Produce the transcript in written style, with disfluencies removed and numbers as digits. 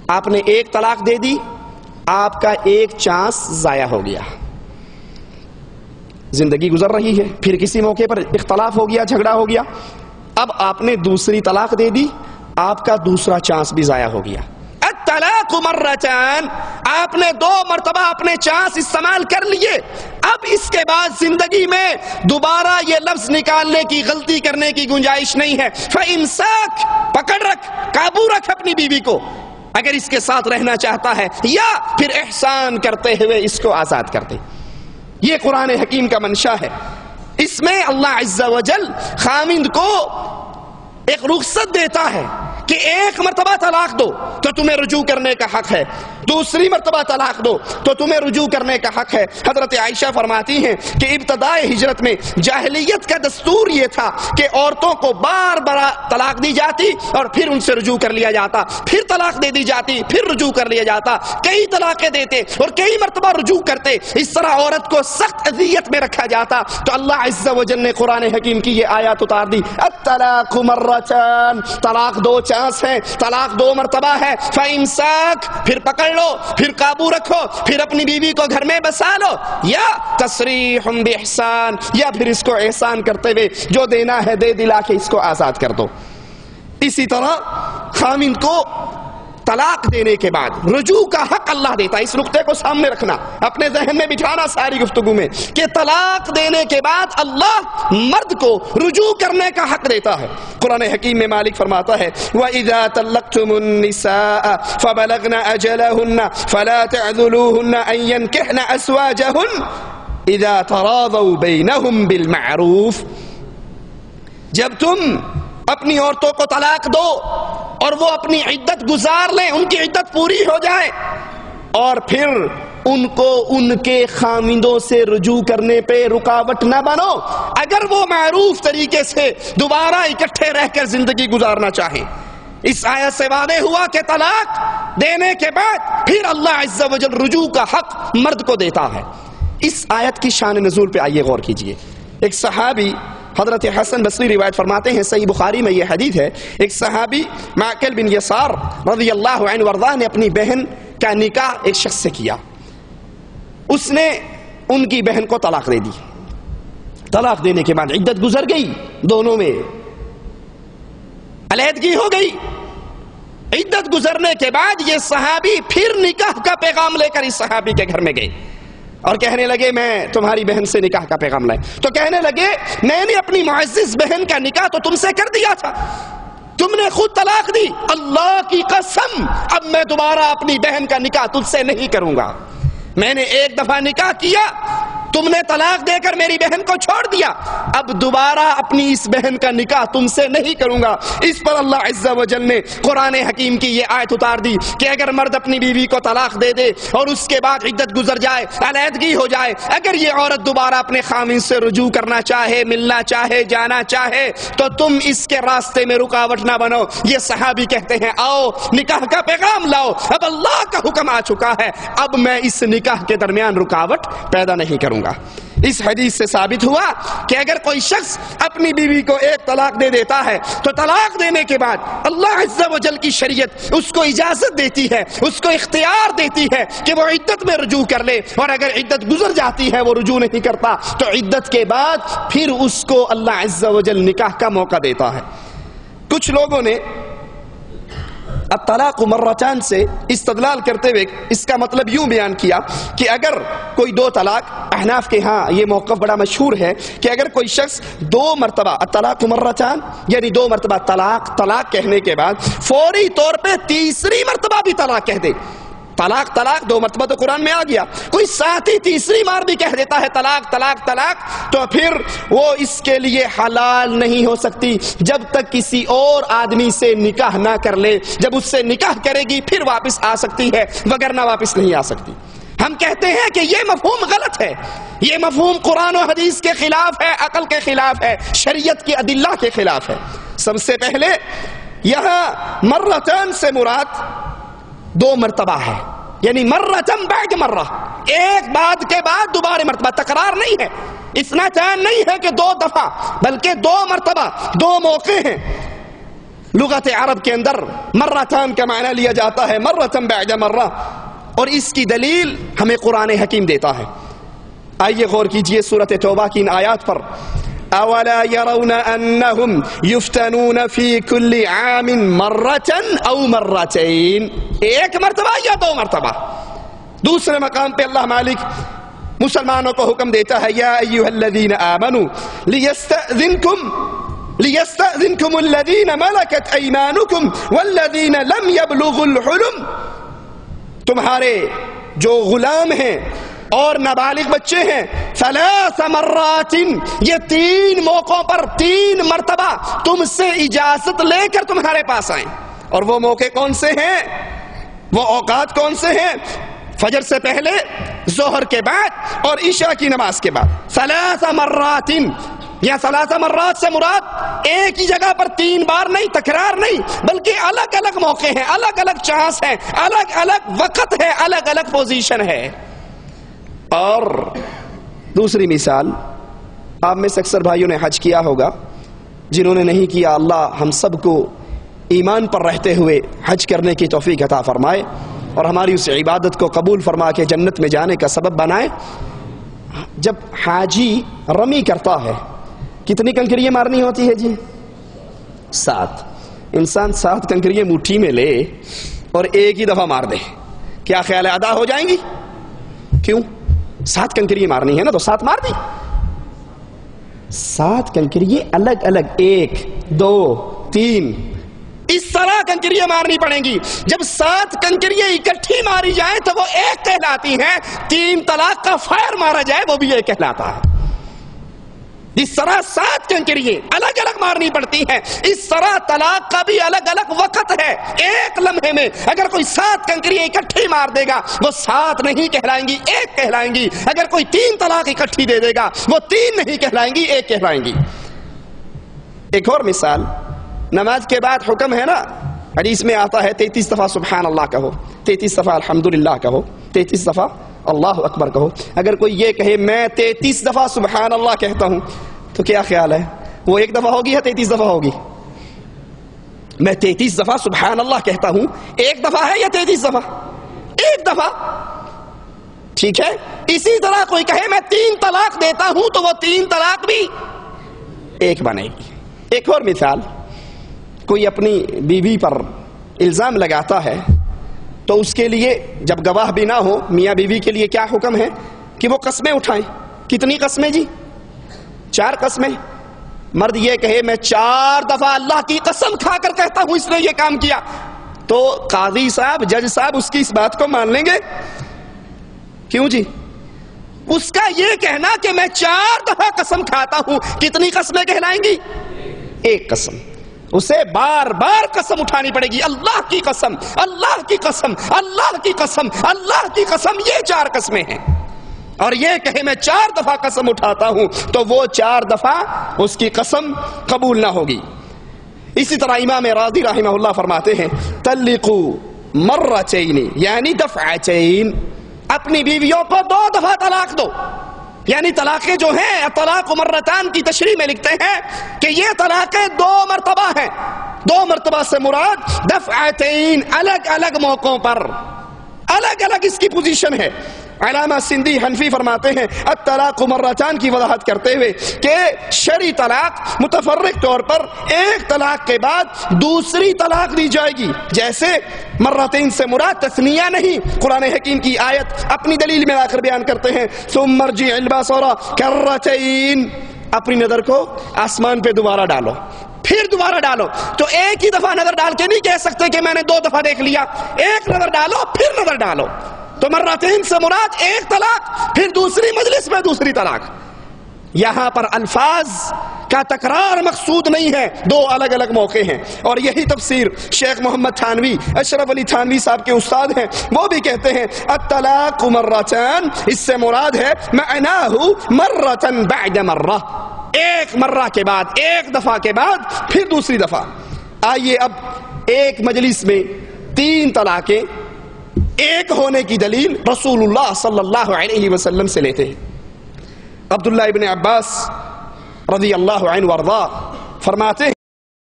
آپ نے ایک طلاق دے دی، آپ کا ایک چانس ضائع ہو گیا، زندگی گزر رہی ہے، پھر کسی موقع پر اختلاف ہو گیا، جھگڑا ہو گیا، اب آپ نے دوسری طلاق دے دی، آپ کا دوسرا چانس بھی ضائع ہو گیا۔ الطلاق مرتان، آپ نے 2 مرتبہ اپنے چانس استعمال کر لیے، اب اس کے بعد زندگی میں دوبارہ یہ لفظ نکالنے کی، غلطی کرنے کی گنجائش نہیں ہے۔ فَإِمْسَاك، پکڑ رکھ، قابو رکھ اپنی بیوی کو اگر اس کے ساتھ رہنا چاہتا ہے، یا پھر احسان کرتے ہوئے اس کو آزاد کر دے۔ یہ قرآن حکیم کا منشا ہے۔ اس میں اللہ عز و جل خامند کو ایک رخصت دیتا ہے کہ ایک مرتبہ طلاق دو تو تمہیں رجوع کرنے کا حق ہے، دوسری مرتبہ طلاق دو تو تمہیں رجوع کرنے کا حق ہے۔ حضرت عائشہ فرماتی ہیں کہ ابتدائے ہجرت میں جاہلیت کا دستور یہ تھا کہ عورتوں کو بار بار طلاق دی جاتی اور پھر ان سے رجوع کر لیا جاتا، پھر طلاق دے دی جاتی، پھر رجوع کر لیا جاتا، کئی طلاقیں دیتے اور کئی مرتبہ رجوع کرتے، اس طرح عورت کو سخت اذیت میں رکھا جاتا۔ تو اللہ عز و جل نے قرآن حکیم کی یہ آیات اتار دی، الطلاق مرتان، طلاق 2 چانس ہے، طلاق 2 مرتبہ ہے۔ فَإِمْسَاك، پھر پکڑ لو، پھر قابو رکھو، پھر اپنی بیوی کو گھر میں بسا لو، یا تسریح بإحسان، یا پھر اس کو احسان کرتے ہوئے جو دینا ہے دے دلا کے اس کو آزاد کر دو۔ اسی طرح خامند کو طلاق دینے کے بعد رجوع کا حق اللہ دیتا ہے۔ اس نقطے کو سامنے رکھنا، اپنے ذہن میں بٹھانا ساری گفتگو میں، کہ طلاق دینے کے بعد اللہ مرد کو رجوع کرنے کا حق دیتا ہے۔ قرآن حکیم میں مالک فرماتا ہے وَإِذَا طَلَّقْتُمُ النِّسَاءَ فَبَلَغْنَ أَجَلَهُنَّ فَلَا تَعْذُلُوهُنَّ أَن يَنكِحْنَ أَزْوَاجَهُنَّ إِذَا تَرَاضَوْا بَيْنَهُمْ بِالْمَعْرُوفِ، جب تم اپنی عورتوں کو طلاق دو اور وہ اپنی عدت گزار لیں، ان کی عدت پوری ہو جائے، اور پھر ان کو ان کے خامندوں سے رجوع کرنے پہ رکاوٹ نہ بنو، اگر وہ معروف طریقے سے دوبارہ اکٹھے رہ کر زندگی گزارنا چاہیں۔ اس آیت سے واضح ہوا کہ طلاق دینے کے بعد پھر اللہ عز و جل رجوع کا حق مرد کو دیتا ہے۔ اس آیت کی شان نزول پہ آئیے غور کیجئے۔ ایک صحابی حضرت حسن بصری روایت فرماتے ہیں، صحیح بخاری میں یہ حدیث ہے، ایک صحابی معقل بن یسار رضی اللہ عنہ وارضاہ نے اپنی بہن کا نکاح ایک شخص سے کیا، اس نے ان کی بہن کو طلاق دے دی۔ طلاق دینے کے بعد عدت گزر گئی، دونوں میں علیحدگی ہو گئی۔ عدت گزرنے کے بعد یہ صحابی پھر نکاح کا پیغام لے کر اس صحابی کے گھر میں گئے اور کہنے لگے میں تمہاری بہن سے نکاح کا پیغام لائے۔ تو کہنے لگے میں نے اپنی معزز بہن کا نکاح تو تم سے کر دیا تھا، تم نے خود طلاق دی، اللہ کی قسم اب میں دوبارہ اپنی بہن کا نکاح تجھ سے نہیں کروں گا۔ میں نے ایک دفعہ نکاح کیا، تم نے طلاق دے کر میری بہن کو چھوڑ دیا، اب دوبارہ اپنی اس بہن کا نکاح تم سے نہیں کروں گا۔ اس پر اللہ عز و جل نے قرآن حکیم کی یہ آیت اتار دی کہ اگر مرد اپنی بیوی کو طلاق دے دے اور اس کے بعد عدت گزر جائے، علیحدگی ہو جائے، اگر یہ عورت دوبارہ اپنے خامند سے رجوع کرنا چاہے، ملنا چاہے، جانا چاہے، تو تم اس کے راستے میں رکاوٹ نہ بنو۔ یہ صحابی کہتے ہیں آؤ نکاح کا پیغام لاؤ، اب اللہ کا حکم آ چکا ہے، اب میں اس نکاح کے درمیان رکاوٹ پیدا نہیں کروں گا۔ اس حدیث سے ثابت ہوا کہ اگر کوئی شخص اپنی بیوی کو ایک طلاق دے دیتا ہے تو طلاق دینے کے بعد اللہ عز و جل کی شریعت اس کو اجازت دیتی ہے، اس کو اختیار دیتی ہے کہ وہ عدت میں رجوع کر لے، اور اگر عدت گزر جاتی ہے وہ رجوع نہیں کرتا تو عدت کے بعد پھر اس کو اللہ عز و جل نکاح کا موقع دیتا ہے۔ کچھ لوگوں نے الطلاق مرتان سے استدلال کرتے ہوئے اس کا مطلب یوں بیان کیا کہ اگر کوئی 2 طلاق، احناف کے ہاں یہ موقف بڑا مشہور ہے کہ اگر کوئی شخص 2 مرتبہ الطلاق مرتان یعنی 2 مرتبہ طلاق کہنے کے بعد فوری طور پہ تیسری مرتبہ بھی طلاق کہہ دے، طلاق 2 مرتبہ تو قرآن میں آ گیا، کوئی ساتھ ہی تیسری بار بھی کہہ دیتا ہے طلاق طلاق طلاق، تو پھر وہ اس کے لیے حلال نہیں ہو سکتی جب تک کسی اور آدمی سے نکاح نہ کر لے۔ جب اس سے نکاح کرے گی پھر واپس آ سکتی ہے، وگرنہ واپس نہیں آ سکتی۔ ہم کہتے ہیں کہ یہ مفہوم غلط ہے، یہ مفہوم قرآن و حدیث کے خلاف ہے، عقل کے خلاف ہے، شریعت کی ادلہ کے خلاف ہے۔ سب سے پہلے یہاں مرتان سے مراد 2 مرتبہ ہے، یعنی مرتن بعد مرہ، ایک بعد کے بعد دوبارہ مرتبہ، تکرار نہیں ہے، اثنتان نہیں ہے کہ 2 دفعہ، بلکہ 2 مرتبہ، 2 موقع ہیں۔ لغت عرب کے اندر مرتان کا معنی لیا جاتا ہے، مرتن بعد مرہ، اور اس کی دلیل ہمیں قرآن حکیم دیتا ہے۔ آئیے غور کیجئے سورۃ توبہ کی ان آیات پر۔ اولا يرون انهم يفتنون في كل عام مرة او مرتين، ایک مرتبہ یا دو مرتبہ۔ دوسرے مقام پہ اللہ مالک مسلمانوں کو حکم دیتا ہے، یا ایھا الذین آمنوا ليستأذنكم الذين ملكت أيمانكم والذين لم يبلغوا الحلم، تمہارے جو غلام ہیں اور نابالغ بچے ہیں، ثلاث مرات، یہ تین موقعوں پر تین مرتبہ تم سے اجازت لے کر تمہارے پاس آئیں۔ اور وہ موقع کون سے ہیں؟ وہ اوقات کون سے ہیں؟ فجر سے پہلے، ظہر کے بعد اور عشاء کی نماز کے بعد۔ ثلاث مرات، یا ثلاث مرات سے مراد ایک ہی جگہ پر تین بار نہیں، تکرار نہیں، بلکہ الگ الگ موقع ہیں، الگ الگ چانس ہیں، الگ الگ وقت ہے، الگ الگ پوزیشن ہے۔ اور دوسری مثال، آپ میں سے اکثر بھائیوں نے حج کیا ہوگا، جنہوں نے نہیں کیا اللہ ہم سب کو ایمان پر رہتے ہوئے حج کرنے کی توفیق عطا فرمائے اور ہماری اس عبادت کو قبول فرما کے جنت میں جانے کا سبب بنائے۔ جب حاجی رمی کرتا ہے کتنی کنکریاں مارنی ہوتی ہے جی؟ 7۔ انسان 7 کنکریاں مٹھی میں لے اور ایک ہی دفعہ مار دے، کیا خیال ہے ادا ہو جائیں گی؟ کیوں؟ 7 کنکریاں مارنی ہے نا، تو 7 مار دی۔ 7 کنکریاں الگ الگ، 1 2 3 اس طرح کنکریاں مارنی پڑیں گی۔ جب 7 کنکریاں اکٹھی ماری جائیں تو وہ ایک کہلاتی ہیں، 3 طلاق کا فائر مارا جائے وہ بھی ایک کہلاتا ہے۔ اس طرح 7 کنکریاں الگ الگ مارنی پڑتی ہیں، اس طرح طلاق کا بھی الگ الگ وقت ہے۔ ایک لمحے میں اگر کوئی 7 کنکریاں اکٹھی مار دے گا وہ 7 نہیں کہلائیں گی، 1 کہلائیں گی۔ اگر کوئی 3 طلاق اکٹھی دے دے گا وہ 3 نہیں کہلائیں گی، 1 کہلائیں گی۔ ایک اور مثال، نماز کے بعد حکم ہے نا، حدیث میں آتا ہے 33 دفعہ سبحان اللہ کہو، 33 دفعہ الحمدللہ کہو، 33 دفعہ اللہ اکبر کہو۔ اگر کوئی یہ کہے میں 33 دفعہ سبحان اللہ کہتا ہوں تو کیا خیال ہے، وہ 1 دفعہ ہوگی یا 33 دفعہ ہوگی؟ میں 33 دفعہ سبحان اللہ کہتا ہوں، 1 دفعہ ہے یا 33 دفعہ؟ 1 دفعہ، ٹھیک ہے۔ اسی طرح کوئی کہے میں 3 طلاق دیتا ہوں تو وہ 3 طلاق بھی 1 بنے گی۔ ایک اور مثال، کوئی اپنی بیوی پر الزام لگاتا ہے تو اس کے لیے جب گواہ بھی نہ ہو، میاں بیوی کے لیے کیا حکم ہے کہ وہ قسمیں اٹھائیں۔ کتنی قسمیں جی؟ 4 قسمیں۔ مرد یہ کہے میں 4 دفعہ اللہ کی قسم کھا کر کہتا ہوں اس نے یہ کام کیا، تو قاضی صاحب، جج صاحب اس کی اس بات کو مان لیں گے؟ کیوں جی؟ اس کا یہ کہنا کہ میں 4 دفعہ قسم کھاتا ہوں، کتنی قسمیں کہلائیں گی؟ 1 قسم۔ اسے بار بار قسم اٹھانی پڑے گی، اللہ کی قسم، اللہ کی قسم، اللہ کی قسم، اللہ کی قسم، یہ 4 قسمیں ہیں۔ اور یہ کہے میں 4 دفعہ قسم اٹھاتا ہوں تو وہ 4 دفعہ اس کی قسم قبول نہ ہوگی۔ اسی طرح امام راضی رحمہ اللہ فرماتے ہیں طلقوا مرتين یعنی دفعتين، اپنی بیویوں کو 2 دفعہ طلاق دو۔ یعنی طلاقیں جو ہیں، طلاق مرتان کی تشریح میں لکھتے ہیں کہ یہ طلاقیں 2 مرتبہ ہیں۔ 2 مرتبہ سے مراد دفعتين، الگ الگ موقعوں پر، الگ الگ اس کی پوزیشن ہے۔ علامہ سندھی حنفی فرماتے ہیں الطلاق مرتان کی وضاحت کرتے ہوئے کہ شرعی طلاق متفرق طور پر 1 طلاق کے بعد دوسری طلاق دی جائے گی۔ جیسے مرتين سے مراد تثنیہ نہیں، قرآن حکیم کی آیت اپنی دلیل میں آ کر بیان کرتے ہیں ثم ارجع البصر کرتين، اپنی نظر کو آسمان پہ دوبارہ ڈالو، پھر دوبارہ ڈالو۔ تو ایک ہی دفعہ نظر ڈال کے نہیں کہہ سکتے کہ میں نے 2 دفعہ دیکھ لیا، 1 نظر ڈالو پھر نظر ڈالو۔ تو مرتين سے مراد 1 طلاق، پھر دوسری مجلس میں دوسری طلاق۔ یہاں پر الفاظ کا تکرار مقصود نہیں ہے، 2 الگ الگ موقع ہیں۔ اور یہی تفسیر شیخ محمد تھانوی، اشرف علی تھانوی صاحب کے استاد ہیں، وہ بھی کہتے ہیں الطلاق مرتان، اس سے مراد ہے معناہ مرتن بعد مرہ، 1 مرہ کے بعد، 1 دفعہ کے بعد پھر دوسری دفعہ۔ آئیے اب ایک مجلس میں 3 طلاقیں ایک ہونے کی دلیل رسول اللہ صلی اللہ علیہ وسلم سے لیتے ہیں۔ عبداللہ ابن عباس رضی اللہ عنہ وارضا فرماتے